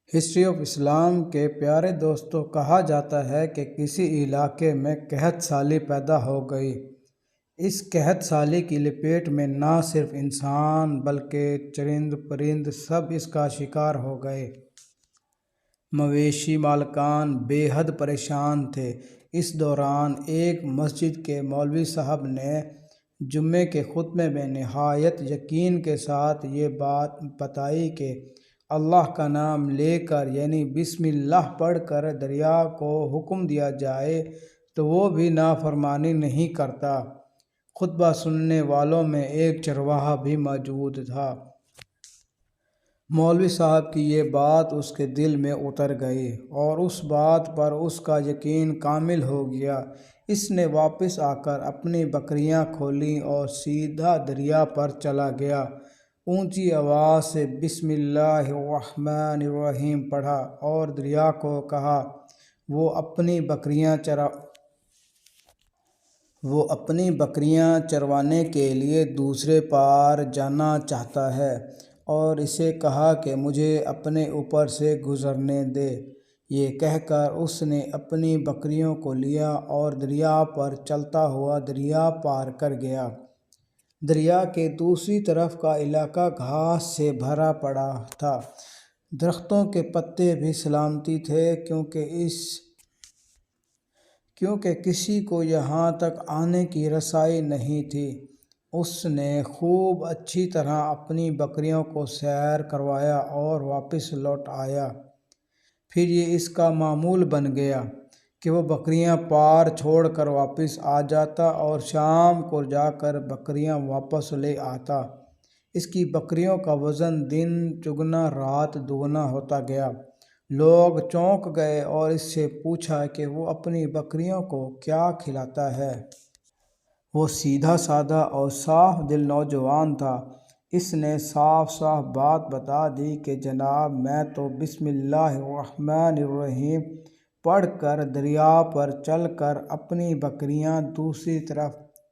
History of اسلام کے پیارے دوستوں، کہا جاتا ہے کہ کسی علاقے میں قحط سالی پیدا ہو گئی۔ اس قحط سالی کی لپیٹ میں نہ صرف انسان بلکہ چرند پرند سب اس کا شکار ہو گئے۔ مویشی مالکان بے حد پریشان تھے۔ اس دوران ایک مسجد کے مولوی صاحب نے جمعے کے خطبے میں نہایت یقین کے ساتھ یہ بات بتائی کہ اللہ کا نام لے کر یعنی بسم اللہ پڑھ کر دریا کو حکم دیا جائے تو وہ بھی نافرمانی نہیں کرتا۔ خطبہ سننے والوں میں ایک چرواہا بھی موجود تھا۔ مولوی صاحب کی یہ بات اس کے دل میں اتر گئی اور اس بات پر اس کا یقین کامل ہو گیا۔ اس نے واپس آ کر اپنی بکریاں کھولیں اور سیدھا دریا پر چلا گیا۔ اونچی آواز سے بسم اللہ الرحمن الرحیم پڑھا اور دریا کو کہا وہ اپنی بکریاں چروانے کے لیے دوسرے پار جانا چاہتا ہے، اور اسے کہا کہ مجھے اپنے اوپر سے گزرنے دے۔ یہ کہہ کر اس نے اپنی بکریوں کو لیا اور دریا پر چلتا ہوا دریا پار کر گیا۔ دریا کے دوسری طرف کا علاقہ گھاس سے بھرا پڑا تھا۔ درختوں کے پتے بھی سلامتی تھے کیونکہ کسی کو یہاں تک آنے کی رسائی نہیں تھی۔ اس نے خوب اچھی طرح اپنی بکریوں کو سیر کروایا اور واپس لوٹ آیا۔ پھر یہ اس کا معمول بن گیا کہ وہ بکریاں پار چھوڑ کر واپس آ جاتا اور شام کو جا کر بکریاں واپس لے آتا۔ اس کی بکریوں کا وزن دن چگنا رات دوگنا ہوتا گیا۔ لوگ چونک گئے اور اس سے پوچھا کہ وہ اپنی بکریوں کو کیا کھلاتا ہے۔ وہ سیدھا سادہ اور صاف دل نوجوان تھا۔ اس نے صاف صاف بات بتا دی کہ جناب، میں تو بسم اللہ الرحمن الرحیم پڑھ کر دریا پر چل کر اپنی بکریاں دوسری طرف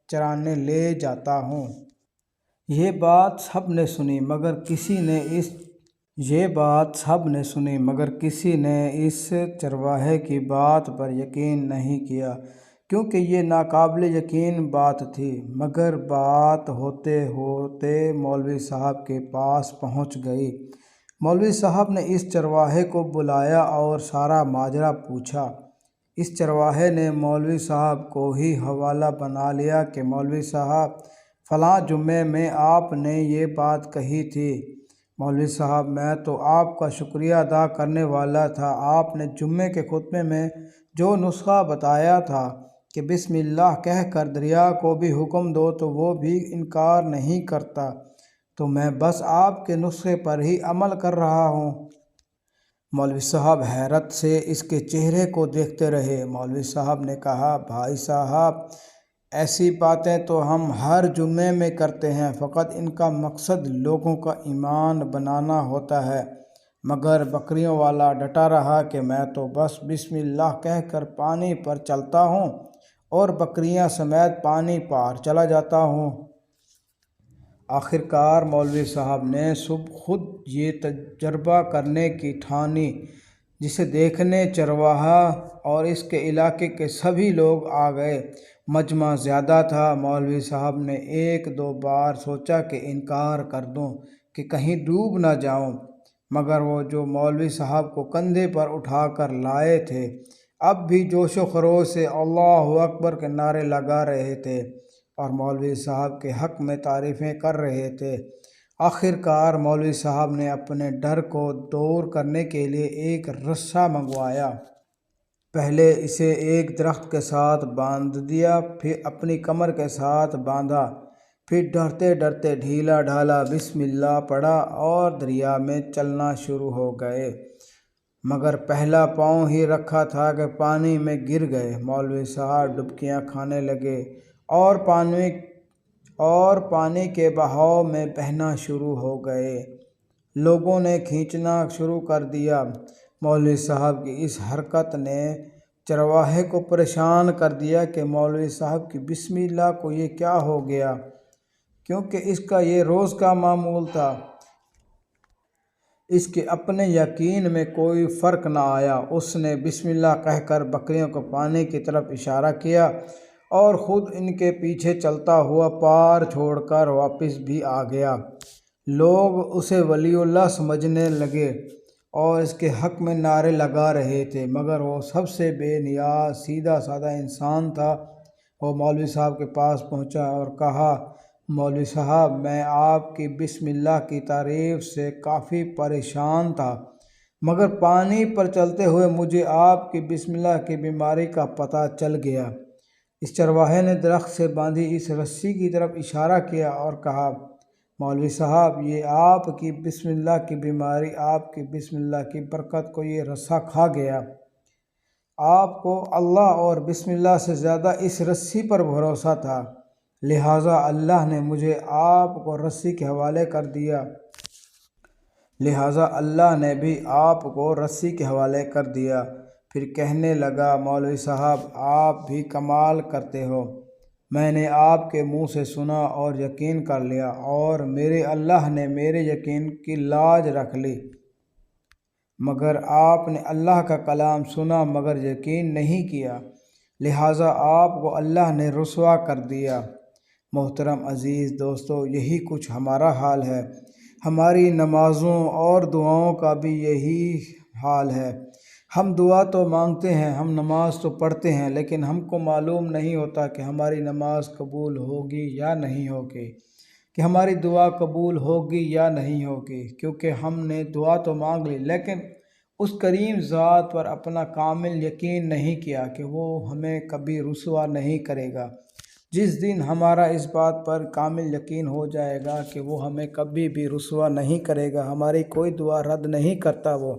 چرانے لے جاتا ہوں۔ یہ بات سب نے سنی مگر کسی نے اس چرواہے کی بات پر یقین نہیں کیا، کیونکہ یہ ناقابل یقین بات تھی۔ مگر بات ہوتے ہوتے مولوی صاحب کے پاس پہنچ گئی۔ مولوی صاحب نے اس چرواہے کو بلایا اور سارا ماجرا پوچھا۔ اس چرواہے نے مولوی صاحب کو ہی حوالہ بنا لیا کہ مولوی صاحب، فلاں جمعے میں آپ نے یہ بات کہی تھی۔ مولوی صاحب، میں تو آپ کا شکریہ ادا کرنے والا تھا۔ آپ نے جمعے کے خطبے میں جو نسخہ بتایا تھا کہ بسم اللہ کہہ کر دریا کو بھی حکم دو تو وہ بھی انکار نہیں کرتا، تو میں بس آپ کے نسخے پر ہی عمل کر رہا ہوں۔ مولوی صاحب حیرت سے اس کے چہرے کو دیکھتے رہے۔ مولوی صاحب نے کہا، بھائی صاحب، ایسی باتیں تو ہم ہر جمعے میں کرتے ہیں، فقط ان کا مقصد لوگوں کا ایمان بنانا ہوتا ہے۔ مگر بکریوں والا ڈٹا رہا کہ میں تو بس بسم اللہ کہہ کر پانی پر چلتا ہوں اور بکریاں سمیت پانی پار چلا جاتا ہوں۔ آخرکار مولوی صاحب نے خود یہ تجربہ کرنے کی ٹھانی، جسے دیکھنے چرواہا اور اس کے علاقے کے سبھی لوگ آ گئے۔ مجمع زیادہ تھا۔ مولوی صاحب نے ایک دو بار سوچا کہ انکار کر دوں کہ کہیں ڈوب نہ جاؤں، مگر وہ جو مولوی صاحب کو کندھے پر اٹھا کر لائے تھے اب بھی جوش و خروش سے اللہ اکبر کے نعرے لگا رہے تھے اور مولوی صاحب کے حق میں تعریفیں کر رہے تھے۔ آخرکار مولوی صاحب نے اپنے ڈر کو دور کرنے کے لیے ایک رسا منگوایا۔ پہلے اسے ایک درخت کے ساتھ باندھ دیا، پھر اپنی کمر کے ساتھ باندھا، پھر ڈرتے ڈرتے ڈھیلا ڈھالا بسم اللہ پڑھا اور دریا میں چلنا شروع ہو گئے۔ مگر پہلا پاؤں ہی رکھا تھا کہ پانی میں گر گئے۔ مولوی صاحب ڈبکیاں کھانے لگے اور پانی کے بہاؤ میں بہنا شروع ہو گئے۔ لوگوں نے کھینچنا شروع کر دیا۔ مولوی صاحب کی اس حرکت نے چرواہے کو پریشان کر دیا کہ مولوی صاحب کی بسم اللہ کو یہ کیا ہو گیا، کیونکہ اس کا یہ روز کا معمول تھا اس کے اپنے یقین میں کوئی فرق نہ آیا۔ اس نے بسم اللہ کہہ کر بکریوں کو پانی کی طرف اشارہ کیا اور خود ان کے پیچھے چلتا ہوا پار چھوڑ کر واپس بھی آ گیا۔ لوگ اسے ولی اللہ سمجھنے لگے اور اس کے حق میں نعرے لگا رہے تھے، مگر وہ سب سے بے نیاز سیدھا سادہ انسان تھا۔ وہ مولوی صاحب کے پاس پہنچا اور کہا، مولوی صاحب، میں آپ کی بسم اللہ کی تعریف سے کافی پریشان تھا، مگر پانی پر چلتے ہوئے مجھے آپ کی بسم اللہ کی بیماری کا پتہ چل گیا۔ اس چرواہے نے درخت سے باندھی اس رسی کی طرف اشارہ کیا اور کہا، مولوی صاحب، یہ آپ کی بسم اللہ کی بیماری، آپ کی بسم اللہ کی برکت کو یہ رسا کھا گیا۔ آپ کو اللہ اور بسم اللہ سے زیادہ اس رسی پر بھروسہ تھا، لہٰذا اللہ نے مجھے آپ کو رسی کے حوالے کر دیا۔ لہٰذا اللہ نے بھی آپ کو رسی کے حوالے کر دیا۔ پھر کہنے لگا، مولوی صاحب، آپ بھی کمال کرتے ہو۔ میں نے آپ کے منہ سے سنا اور یقین کر لیا، اور میرے اللہ نے میرے یقین کی لاج رکھ لی، مگر آپ نے اللہ کا کلام سنا مگر یقین نہیں کیا، لہٰذا آپ کو اللہ نے رسوا کر دیا۔ محترم عزیز دوستو، یہی کچھ ہمارا حال ہے۔ ہماری نمازوں اور دعاؤں کا بھی یہی حال ہے۔ ہم دعا تو مانگتے ہیں، ہم نماز تو پڑھتے ہیں، لیکن ہم کو معلوم نہیں ہوتا کہ ہماری نماز قبول ہوگی یا نہیں ہوگی، کہ ہماری دعا قبول ہوگی یا نہیں ہوگی، کیونکہ ہم نے دعا تو مانگ لی لیکن اس کریم ذات پر اپنا کامل یقین نہیں کیا کہ وہ ہمیں کبھی رسوا نہیں کرے گا۔ جس دن ہمارا اس بات پر کامل یقین ہو جائے گا کہ وہ ہمیں کبھی بھی رسوا نہیں کرے گا، ہماری کوئی دعا رد نہیں کرتا وہ،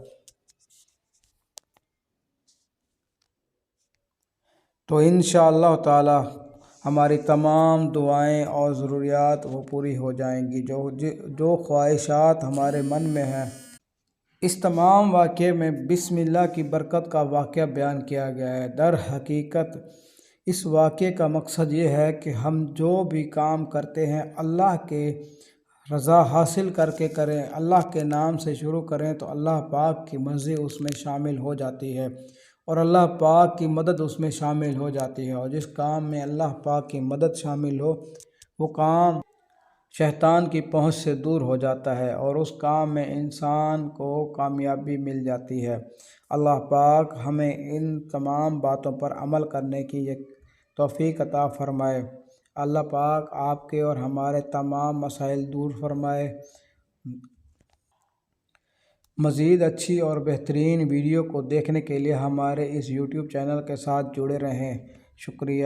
تو انشاءاللہ تعالی ہماری تمام دعائیں اور ضروریات وہ پوری ہو جائیں گی، جو خواہشات ہمارے من میں ہیں۔ اس تمام واقعے میں بسم اللہ کی برکت کا واقعہ بیان کیا گیا ہے۔ در حقیقت اس واقعے کا مقصد یہ ہے کہ ہم جو بھی کام کرتے ہیں اللہ کے رضا حاصل کر کے کریں، اللہ کے نام سے شروع کریں تو اللہ پاک کی مرضی اس میں شامل ہو جاتی ہے اور اللہ پاک کی مدد اس میں شامل ہو جاتی ہے، اور جس کام میں اللہ پاک کی مدد شامل ہو وہ کام شیطان کی پہنچ سے دور ہو جاتا ہے اور اس کام میں انسان کو کامیابی مل جاتی ہے۔ اللہ پاک ہمیں ان تمام باتوں پر عمل کرنے کی توفیق عطا فرمائے۔ اللہ پاک آپ کے اور ہمارے تمام مسائل دور فرمائے۔ مزید اچھی اور بہترین ویڈیو کو دیکھنے کے لیے ہمارے اس یوٹیوب چینل کے ساتھ جڑے رہیں۔ شکریہ۔